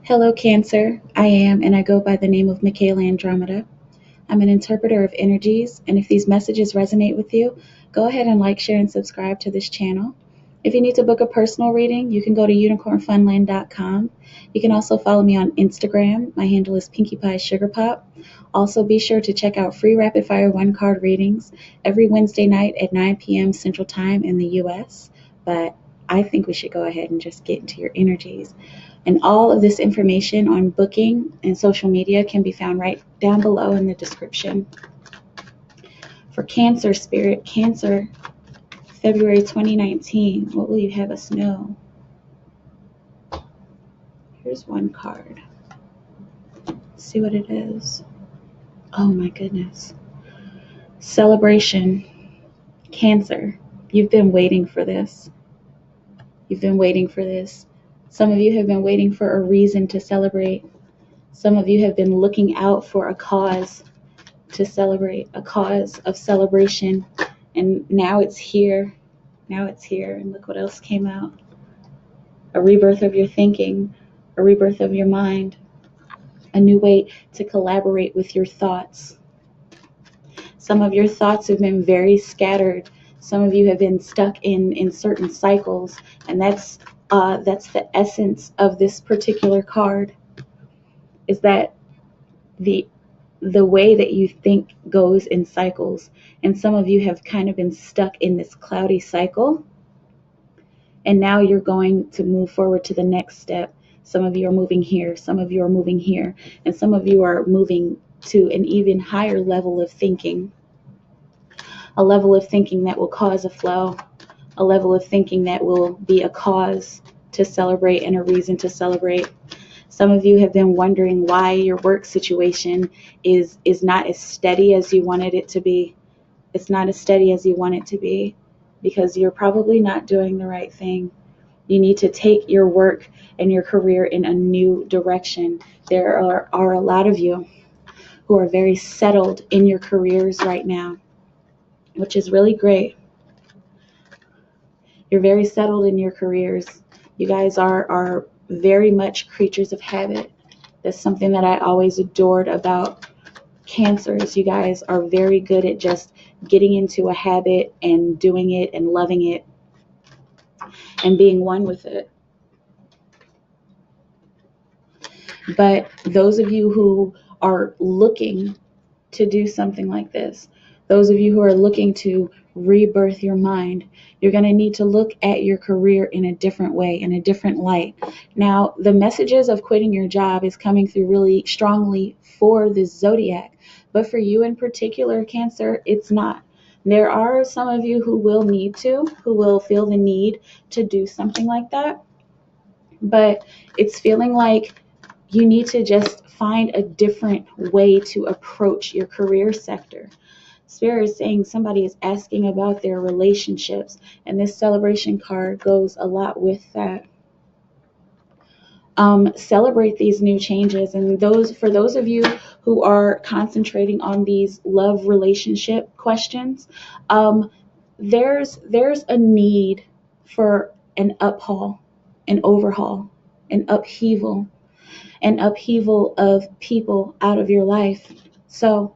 Hello, Cancer. And I go by the name of MikaelaAndromeda. I'm an interpreter of energies, and if these messages resonate with you, go ahead and like, share, and subscribe to this channel. If you need to book a personal reading, you can go to unicornfunland.com. You can also follow me on Instagram. My handle is Pinkie Pie Sugar Pop. Also, be sure to check out free rapid fire one card readings every Wednesday night at 9 p.m. Central Time in the US. But I think we should go ahead and just get into your energies. And all of this information on booking and social media can be found right down below in the description. For Cancer Spirit, Cancer, February 2019, what will you have us know? Here's one card. Let's see what it is. Oh my goodness. Celebration. Cancer, you've been waiting for this. You've been waiting for this. Some of you have been waiting for a reason to celebrate. Some of you have been looking out for a cause to celebrate, a cause of celebration. And now it's here. Now it's here. And look what else came out. A rebirth of your thinking, a rebirth of your mind, a new way to collaborate with your thoughts. Some of your thoughts have been very scattered. Some of you have been stuck in certain cycles, and that's the essence of this particular card, is that the way that you think goes in cycles. And some of you have kind of been stuck in this cloudy cycle, and now you're going to move forward to the next step. Some of you are moving here, some of you are moving here, and some of you are moving to an even higher level of thinking. A level of thinking that will cause a flow, a level of thinking that will be a cause to celebrate and a reason to celebrate. Some of you have been wondering why your work situation is not as steady as you wanted it to be. It's not as steady as you want it to be because you're probably not doing the right thing. You need to take your work and your career in a new direction. There are a lot of you who are very settled in your careers right now, which is really great. You're very settled in your careers. You guys are very much creatures of habit. That's something that I always adored about Cancers. You guys are very good at just getting into a habit and doing it and loving it and being one with it. But those of you who are looking to do something like this, those of you who are looking to rebirth your mind, you're going to need to look at your career in a different way, in a different light. Now, the messages of quitting your job is coming through really strongly for the zodiac, but for you in particular, Cancer, it's not. There are some of you who will feel the need to do something like that, but it's feeling like you need to just find a different way to approach your career sector. Spirit is saying somebody is asking about their relationships, and this celebration card goes a lot with that. Celebrate these new changes, and for those of you who are concentrating on these love relationship questions, there's a need for an uphaul, an overhaul, an upheaval of people out of your life. So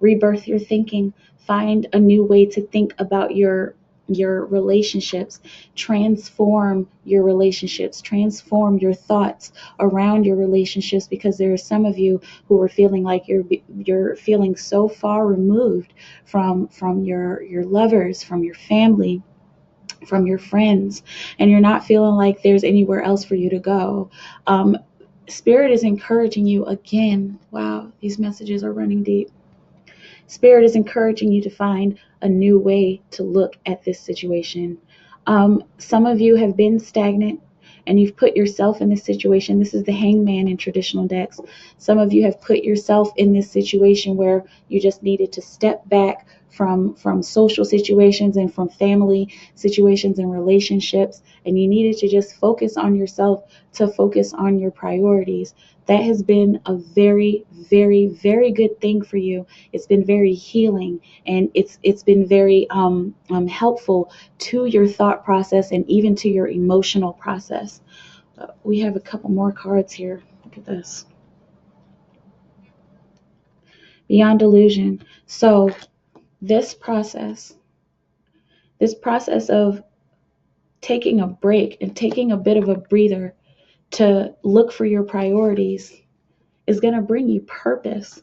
rebirth your thinking, find a new way to think about your relationships, transform your relationships, transform your thoughts around your relationships, because there are some of you who are feeling like you're feeling so far removed from your lovers, from your family, from your friends, and you're not feeling like there's anywhere else for you to go. Spirit is encouraging you again. Wow, these messages are running deep. Spirit is encouraging you to find a new way to look at this situation. Some of you have been stagnant and you've put yourself in this situation. This is the Hangman in traditional decks. Some of you have put yourself in this situation where you just needed to step back from social situations and from family situations and relationships, and you needed to just focus on yourself, to focus on your priorities. That has been a very, very, very good thing for you. It's been very healing, and it's been very helpful to your thought process and even to your emotional process. We have a couple more cards here. Look at this. Beyond illusion. So this process of taking a break and taking a bit of a breather to look for your priorities is going to bring you purpose.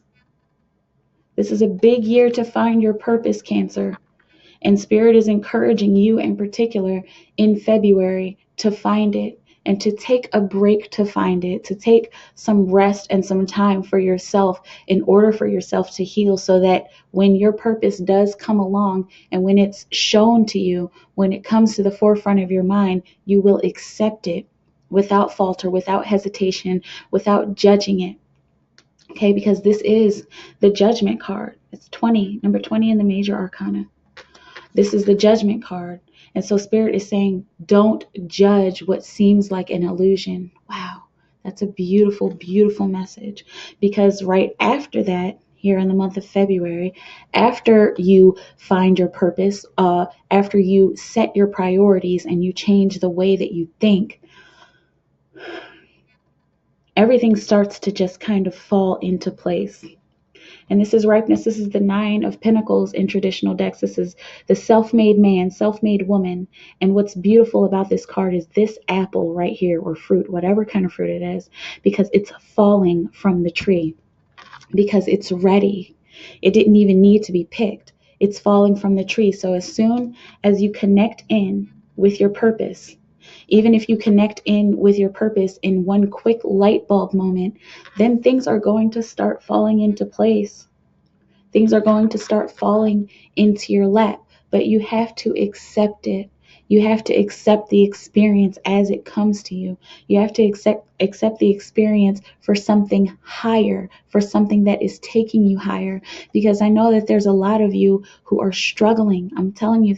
This is a big year to find your purpose, Cancer. And Spirit is encouraging you in particular in February to find it and to take a break to find it, to take some rest and some time for yourself in order for yourself to heal, so that when your purpose does come along and when it's shown to you, when it comes to the forefront of your mind, you will accept it without falter, without hesitation, without judging it. Okay, because this is the Judgment card. It's 20, number 20 in the Major Arcana. This is the Judgment card. And so Spirit is saying, don't judge what seems like an illusion. Wow, that's a beautiful, beautiful message. Because right after that, here in the month of February, after you find your purpose, after you set your priorities and you change the way that you think, everything starts to just kind of fall into place. And this is ripeness. This is the 9 of Pentacles in traditional decks. This is the self-made man, self-made woman. And what's beautiful about this card is this apple right here, or fruit, whatever kind of fruit it is, because it's falling from the tree, because it's ready. It didn't even need to be picked. It's falling from the tree. So as soon as you connect in with your purpose, even if you connect in with your purpose in one quick light bulb moment, then things are going to start falling into place. Things are going to start falling into your lap, but you have to accept it. You have to accept the experience as it comes to you. You have to accept the experience for something higher, for something that is taking you higher. Because I know that there's a lot of you who are struggling. I'm telling you,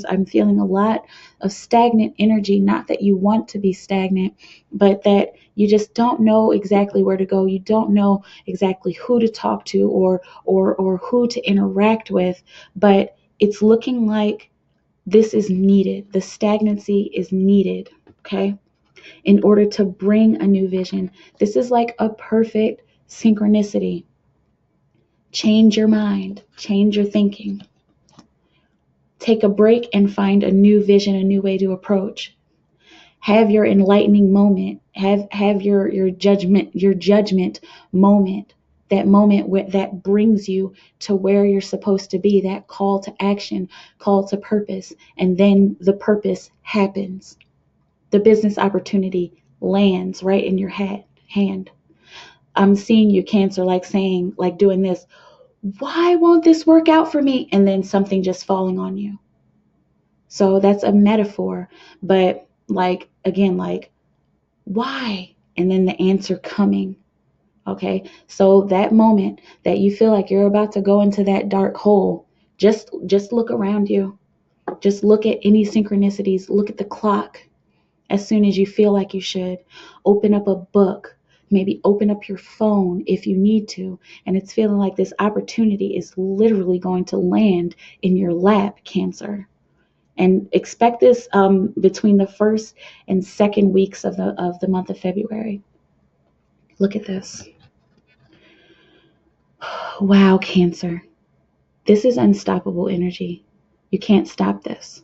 I'm feeling a lot of stagnant energy. Not that you want to be stagnant, but that you just don't know exactly where to go. You don't know exactly who to talk to or who to interact with. But it's looking like this is needed. The stagnancy is needed, okay, in order to bring a new vision. This is like a perfect synchronicity. Change your mind, change your thinking. Take a break and find a new vision, a new way to approach. Have your enlightening moment. Have your judgment moment. That moment that brings you to where you're supposed to be, that call to action, call to purpose, and then the purpose happens. The business opportunity lands right in your hand. I'm seeing you, Cancer, like saying, like doing this, why won't this work out for me? And then something just falling on you. So that's a metaphor, but like, again, like, why? And then the answer coming. Okay, so that moment that you feel like you're about to go into that dark hole, just look around you. Just look at any synchronicities. Look at the clock. As soon as you feel like you should, open up a book. Maybe open up your phone if you need to. And it's feeling like this opportunity is literally going to land in your lap, Cancer. And expect this between the 1st and 2nd weeks of the month of February. Look at this. Wow, Cancer. This is unstoppable energy. You can't stop this.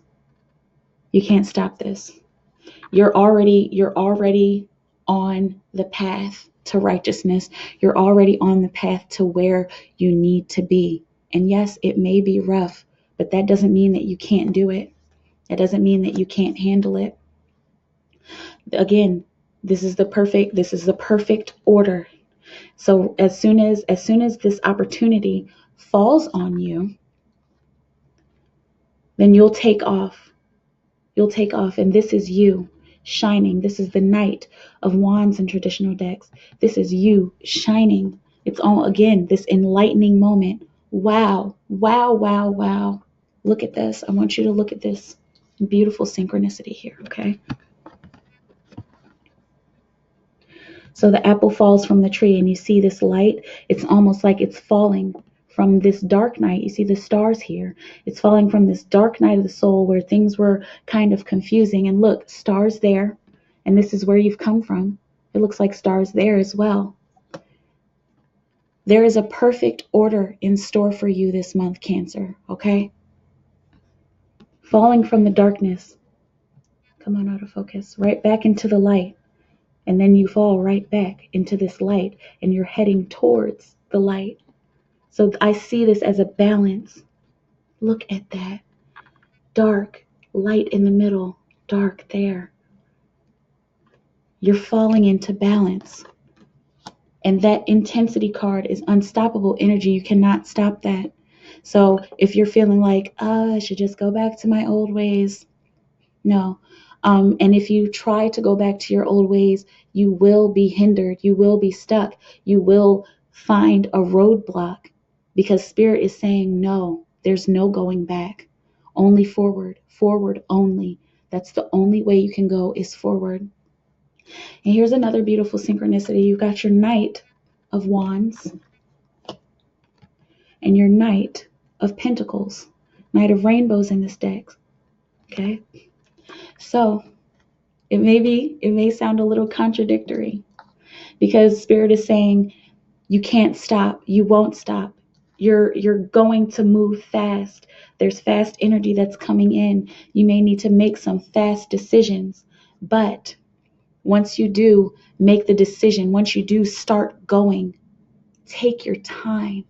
You can't stop this. You're already on the path to righteousness. You're already on the path to where you need to be. And yes, it may be rough, but that doesn't mean that you can't do it. That doesn't mean that you can't handle it. Again, this is the perfect order. So as soon as this opportunity falls on you, then you'll take off. You'll take off, and this is you shining. This is the Knight of Wands in traditional decks. This is you shining. It's all, again, this enlightening moment. Wow, wow, wow, wow. Look at this. I want you to look at this beautiful synchronicity here, okay? So the apple falls from the tree and you see this light. It's almost like it's falling from this dark night. You see the stars here. It's falling from this dark night of the soul where things were kind of confusing. And look, stars there. And this is where you've come from. It looks like stars there as well. There is a perfect order in store for you this month, Cancer, okay? Falling from the darkness. Come on, out of focus. Right back into the light. And then you fall right back into this light and you're heading towards the light. So I see this as a balance. Look at that. Dark, light in the middle, dark there. You're falling into balance. And that intensity card is unstoppable energy. You cannot stop that. So if you're feeling like, I should just go back to my old ways, no. And if you try to go back to your old ways, you will be hindered. You will be stuck. You will find a roadblock because Spirit is saying, no, there's no going back. Only forward, forward only. That's the only way you can go is forward. And here's another beautiful synchronicity. You've got your Knight of Wands and your Knight of Pentacles, Knight of Rainbows in this deck. Okay? So it may sound a little contradictory because Spirit is saying you can't stop, you won't stop. You're going to move fast. There's fast energy that's coming in. You may need to make some fast decisions, but once you do make the decision, once you do start going, take your time.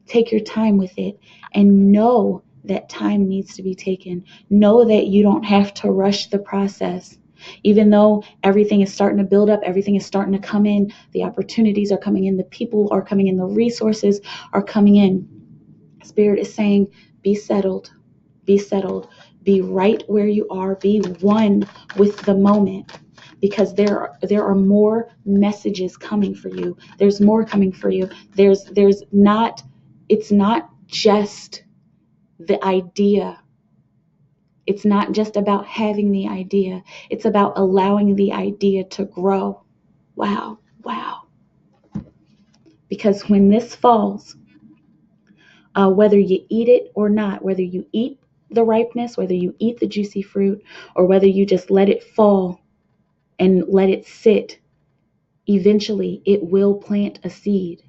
Take your time with it and know that time needs to be taken. Know that you don't have to rush the process. Even though everything is starting to build up, everything is starting to come in, the opportunities are coming in, the people are coming in, the resources are coming in. Spirit is saying, be settled, be settled, be right where you are, be one with the moment. Because there are more messages coming for you. There's more coming for you. It's not just the idea. It's not just about having the idea. It's about allowing the idea to grow. Wow, wow. Because when this falls, whether you eat it or not, whether you eat the ripeness, whether you eat the juicy fruit, or whether you just let it fall and let it sit, eventually it will plant a seed.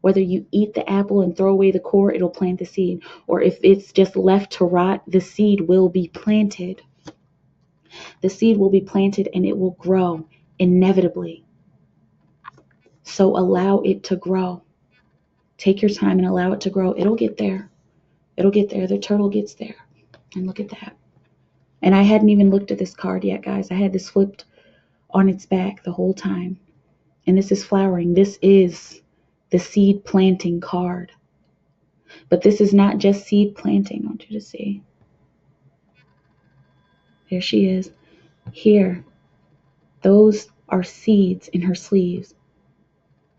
Whether you eat the apple and throw away the core, it'll plant the seed. Or if it's just left to rot, the seed will be planted. The seed will be planted and it will grow inevitably. So allow it to grow. Take your time and allow it to grow. It'll get there. It'll get there. The turtle gets there. And look at that. And I hadn't even looked at this card yet, guys. I had this flipped on its back the whole time. And this is flowering. This is the seed planting card. But this is not just seed planting. I want you to see. There she is. Here. Those are seeds in her sleeves.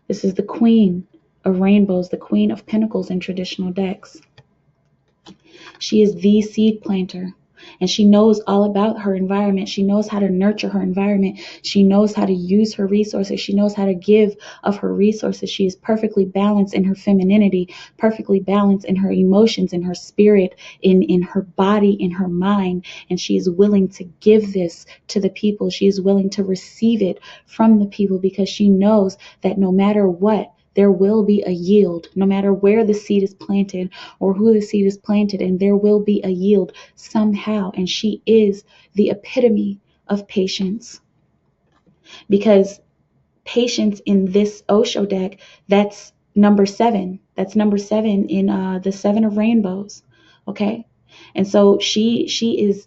This is the Queen of Rainbows, the Queen of Pentacles in traditional decks. She is the seed planter. And she knows all about her environment. She knows how to nurture her environment. She knows how to use her resources. She knows how to give of her resources. She is perfectly balanced in her femininity, perfectly balanced in her emotions, in her spirit, in her body, in her mind. And she is willing to give this to the people. She is willing to receive it from the people because she knows that no matter what, there will be a yield, no matter where the seed is planted or who the seed is planted, and there will be a yield somehow. And she is the epitome of patience. Because patience in this Osho deck, that's number 7. That's number 7 in the 7 of Rainbows. Okay? And so she is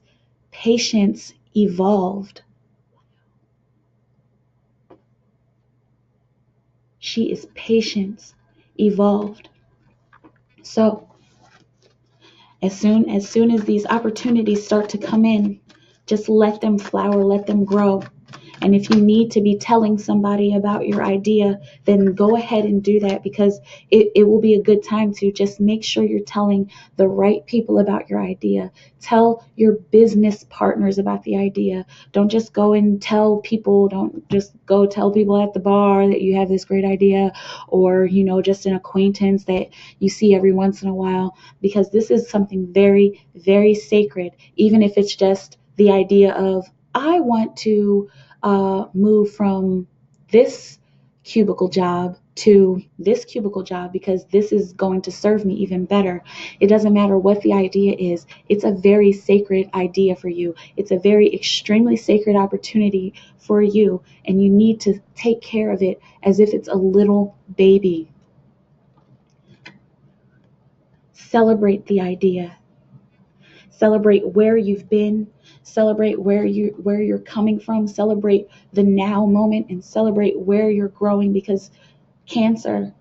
patience evolved. She is patience evolved. So as soon as these opportunities start to come in, just let them flower, let them grow. And if you need to be telling somebody about your idea, then go ahead and do that, because it will be a good time to just make sure you're telling the right people about your idea. Tell your business partners about the idea. Don't just go and tell people, don't just go tell people at the bar that you have this great idea, or, just an acquaintance that you see every once in a while, because this is something very, very sacred, even if it's just the idea of, I want to move from this cubicle job to this cubicle job because this is going to serve me even better. It doesn't matter what the idea is. It's a very sacred idea for you. It's a very extremely sacred opportunity for you, and you need to take care of it as if it's a little baby. Celebrate the idea. Celebrate where you've been. Celebrate where you're coming from. Celebrate the now moment and celebrate where you're growing, because Cancer,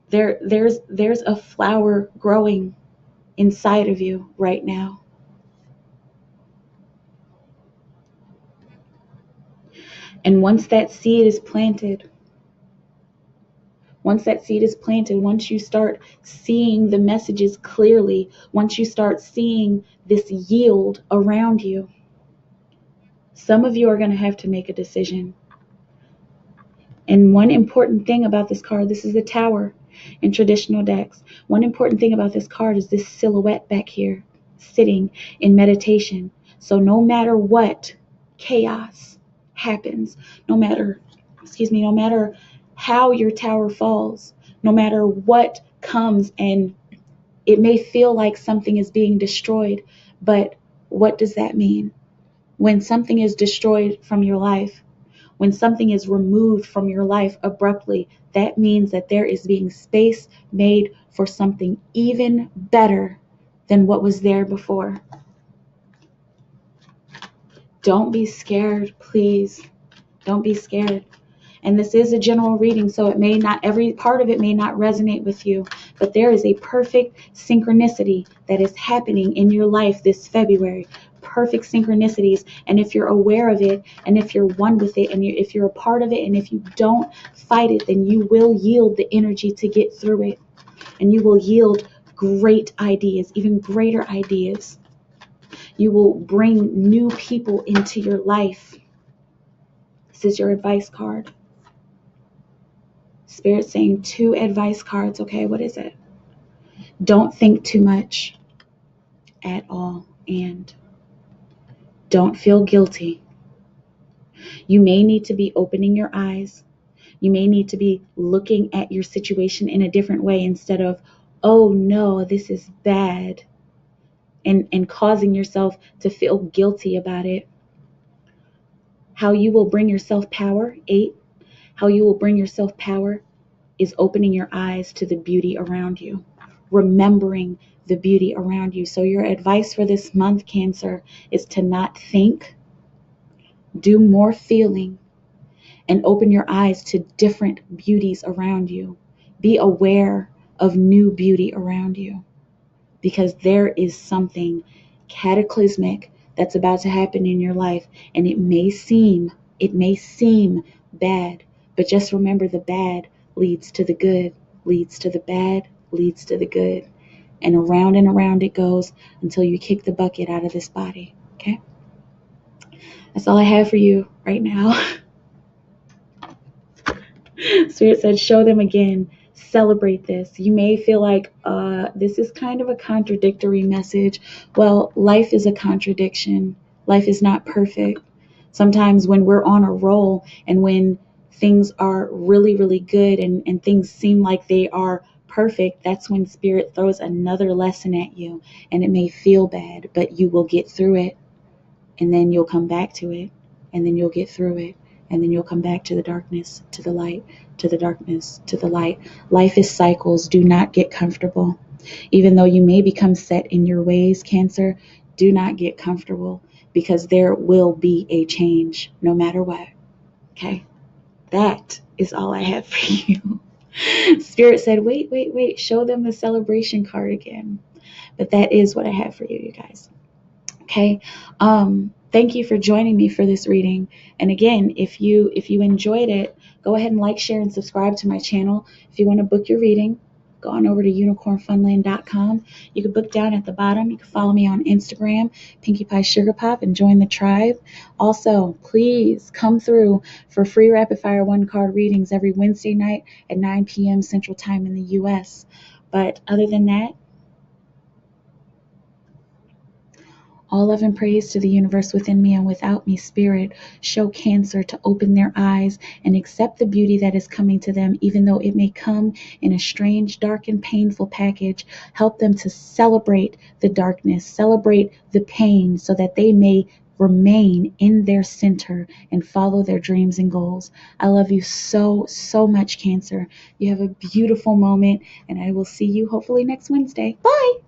there's a flower growing inside of you right now. And once that seed is planted, once you start seeing the messages clearly, once you start seeing this yield around you, some of you are going to have to make a decision. And one important thing about this card, this is the Tower in traditional decks. One important thing about this card is this silhouette back here, sitting in meditation. So no matter what chaos happens, no matter how your tower falls, no matter what comes, and it may feel like something is being destroyed, but what does that mean? When something is destroyed from your life, when something is removed from your life abruptly, that means that there is being space made for something even better than what was there before. Don't be scared, please. Don't be scared. And this is a general reading, so it may not, every part of it may not resonate with you, but there is a perfect synchronicity that is happening in your life this February. Perfect synchronicities. And if you're aware of it, and if you're one with it, and if you're a part of it, and if you don't fight it, then you will yield the energy to get through it. And you will yield great ideas, even greater ideas. You will bring new people into your life. This is your advice card. Spirit saying 2 advice cards. Okay, what is it? Don't think too much at all, and don't feel guilty. You may need to be opening your eyes. You may need to be looking at your situation in a different way instead of, oh no, this is bad, and causing yourself to feel guilty about it. How you will bring yourself power, 8, how you will bring yourself power is opening your eyes to the beauty around you, remembering the beauty around you. So your advice for this month, Cancer, is to not think, do more feeling, and open your eyes to different beauties around you. Be aware of new beauty around you, because there is something cataclysmic that's about to happen in your life, and it may seem bad, but just remember, the bad leads to the good, leads to the bad, leads to the good, and around it goes until you kick the bucket out of this body. Okay, that's all I have for you right now. Spirit said, show them again. Celebrate this. You may feel like this is kind of a contradictory message. Well, life is a contradiction. Life is not perfect. Sometimes when we're on a roll and when things are really, really good and things seem like they are perfect, that's when Spirit throws another lesson at you, and it may feel bad, but you will get through it, and then you'll come back to it, and then you'll get through it, and then you'll come back to the darkness, to the light, to the darkness, to the light. Life is cycles. Do not get comfortable. Even though you may become set in your ways, Cancer, do not get comfortable, because there will be a change no matter what. Okay? That is all I have for you. Spirit said, wait, show them the celebration card again. But that is what I have for you, you guys. Okay? Thank you for joining me for this reading. And again, if you enjoyed it, go ahead and like, share, and subscribe to my channel. If you want to book your reading, go on over to unicornfunland.com. You can book down at the bottom. You can follow me on Instagram, Pinkie Pie Sugar Pop, and join the tribe. Also, please come through for free rapid fire 1-card readings every Wednesday night at 9 p.m. Central Time in the U.S. But other than that, All love and praise to the universe within me and without me. Spirit, show Cancer to open their eyes and accept the beauty that is coming to them, even though it may come in a strange, dark, and painful package. Help them to celebrate the darkness, celebrate the pain, so that they may remain in their center and follow their dreams and goals. I love you so, so much, Cancer. You have a beautiful moment, and I will see you hopefully next Wednesday. Bye.